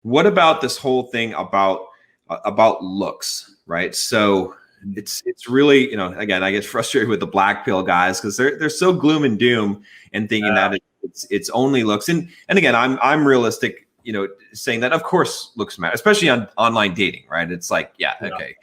what about this whole thing about looks, right? So it's really, again, I get frustrated with the black pill guys because they're so gloom and doom and thinking that it's only looks. And again, I'm realistic, saying that of course looks matter, especially on online dating, right? It's like, okay,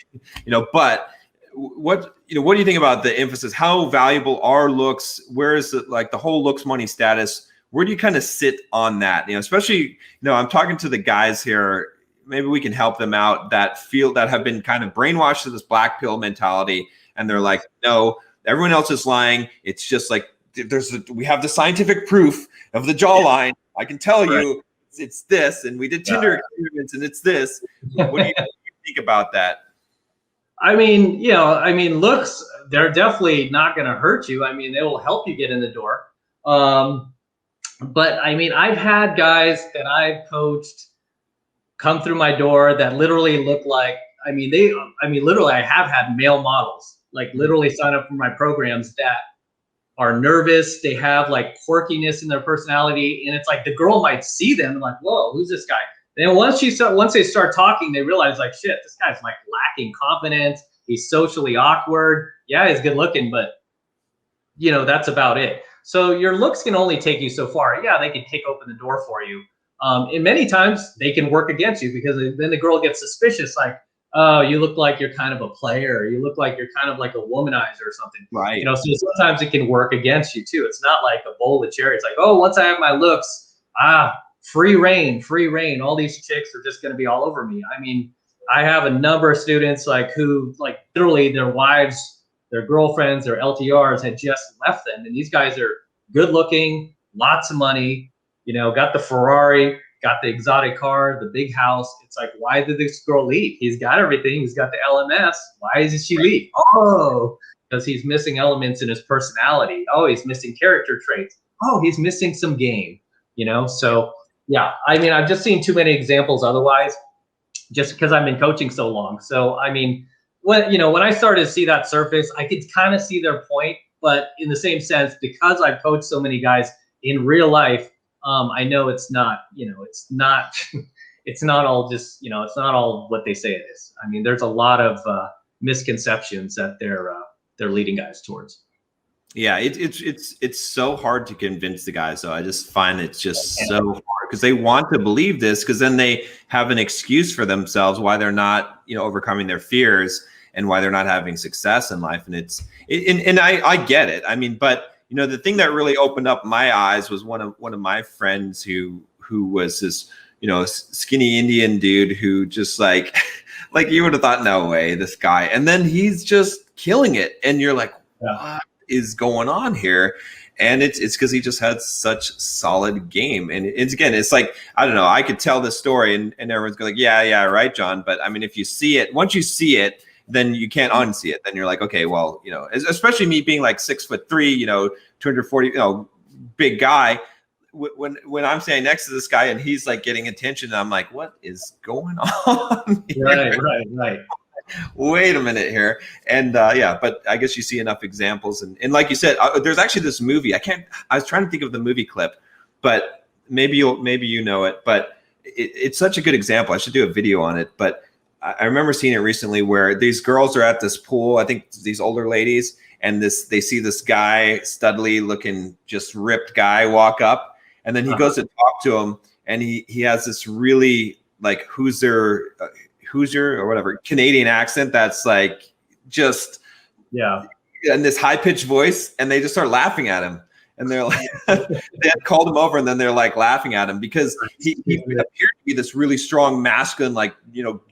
but what do you think about the emphasis? How valuable are looks? Where is it, like the whole looks money status? Where do you kind of sit on that? Especially, I'm talking to the guys here. Maybe we can help them out that have been kind of brainwashed to this black pill mentality. And they're like, no, everyone else is lying. It's just like, we have the scientific proof of the jawline. I can tell you it's this. And we did Tinder experiments and it's this. What do you think about that? I mean, looks, they're definitely not going to hurt you. I mean, they will help you get in the door. But I mean, I've had guys that I've coached come through my door that literally look like, literally I have had male models, like literally sign up for my programs that are nervous. They have like quirkiness in their personality. And it's like the girl might see them and like, whoa, who's this guy? And then once they start talking, they realize like, shit, this guy's like lacking confidence. He's socially awkward. Yeah, he's good looking, but that's about it. So your looks can only take you so far. Yeah, they can kick open the door for you. And many times they can work against you because then the girl gets suspicious, like, oh, you look like you're kind of a player. You look like you're kind of like a womanizer or something. Right. So sometimes it can work against you too. It's not like a bowl of cherries. Like, oh, once I have my looks, free reign. All these chicks are just going to be all over me. I mean, I have a number of students who literally their wives, their girlfriends, their LTRs had just left them. And these guys are good looking, lots of money, got the Ferrari, got the exotic car, the big house. It's like, why did this girl leave? He's got everything. He's got the LMS. Why did she leave? Oh, because he's missing elements in his personality. Oh, he's missing character traits. Oh, he's missing some game, So yeah, I mean, I've just seen too many examples otherwise, just because I've been coaching so long. So, I mean, when I started to see that surface, I could kind of see their point, but in the same sense, because I've coached so many guys in real life, I know it's not, it's not all just, it's not all what they say it is. I mean, there's a lot of misconceptions that they're leading guys towards. Yeah, it's so hard to convince the guys, though. I just find it's just so hard because they want to believe this because then they have an excuse for themselves why they're not, overcoming their fears and why they're not having success in life. And I get it. I mean, but the thing that really opened up my eyes was one of my friends who was this, skinny Indian dude who just like you would have thought, no way, this guy. And then he's just killing it. And you're like, what is going on here? And it's because he just had such solid game. And it's like, I don't know, I could tell this story and everyone's going like, yeah, right, John. But I mean, if you see it, once you see it, then you can't unsee it. Then you're like, okay, well, especially me being like 6'3", 240, big guy. When I'm standing next to this guy and he's like getting attention, I'm like, what is going on here? Right. Wait a minute here. And but I guess you see enough examples. And like you said, there's actually this movie. I was trying to think of the movie clip, but maybe you know it. But it's such a good example. I should do a video on it. But I remember seeing it recently where these girls are at this pool. I think these older ladies, and they see this guy, studly looking, just ripped guy walk up, and then he goes to talk to him, and he has this really like Hoosier or whatever Canadian accent that's like just and this high pitched voice, and they just start laughing at him. And they're like, they had called him over, and then they're like laughing at him because he appeared to be this really strong, masculine, like,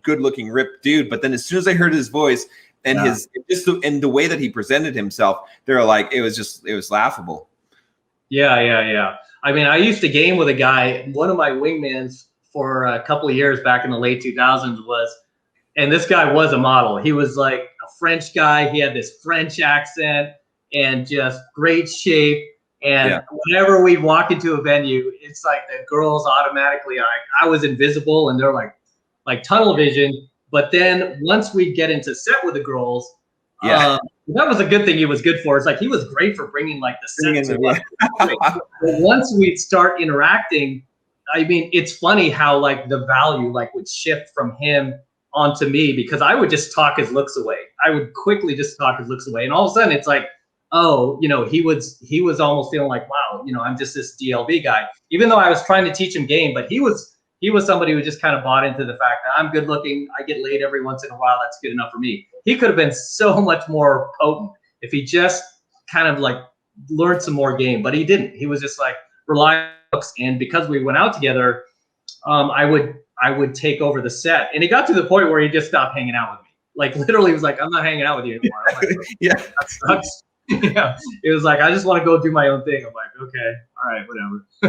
good looking, ripped dude. But then as soon as they heard his voice and and the way that he presented himself, they're like, it was laughable. Yeah. I mean, I used to game with a guy, one of my wingmans for a couple of years back in the late 2000s and this guy was a model. He was like a French guy. He had this French accent and just great shape. And whenever we'd walk into a venue, it's like the girls automatically, I was invisible and they're like tunnel vision. But then once we'd get into set with the girls, that was a good thing he was good for. It's like he was great for bringing like the set to life. But once we'd start interacting, I mean, it's funny how like the value like would shift from him onto me, because I would just talk his looks away. I would quickly just talk his looks away. And all of a sudden it's like, oh, you know, he was almost feeling like, wow, you know, I'm just this DLB guy, even though I was trying to teach him game. But he was somebody who just kind of bought into the fact that I'm good looking, I get laid every once in a while, that's good enough for me. He could have been so much more potent if he just kind of like learned some more game, but he didn't. He was just like relying on looks. And because we went out together, I would take over the set, and it got to the point where he just stopped hanging out with me. Like literally, he was like, "I'm not hanging out with you anymore." I'm like, Yeah. that sucks. Yeah, it was like, I just want to go do my own thing. I'm like, okay, all right, whatever.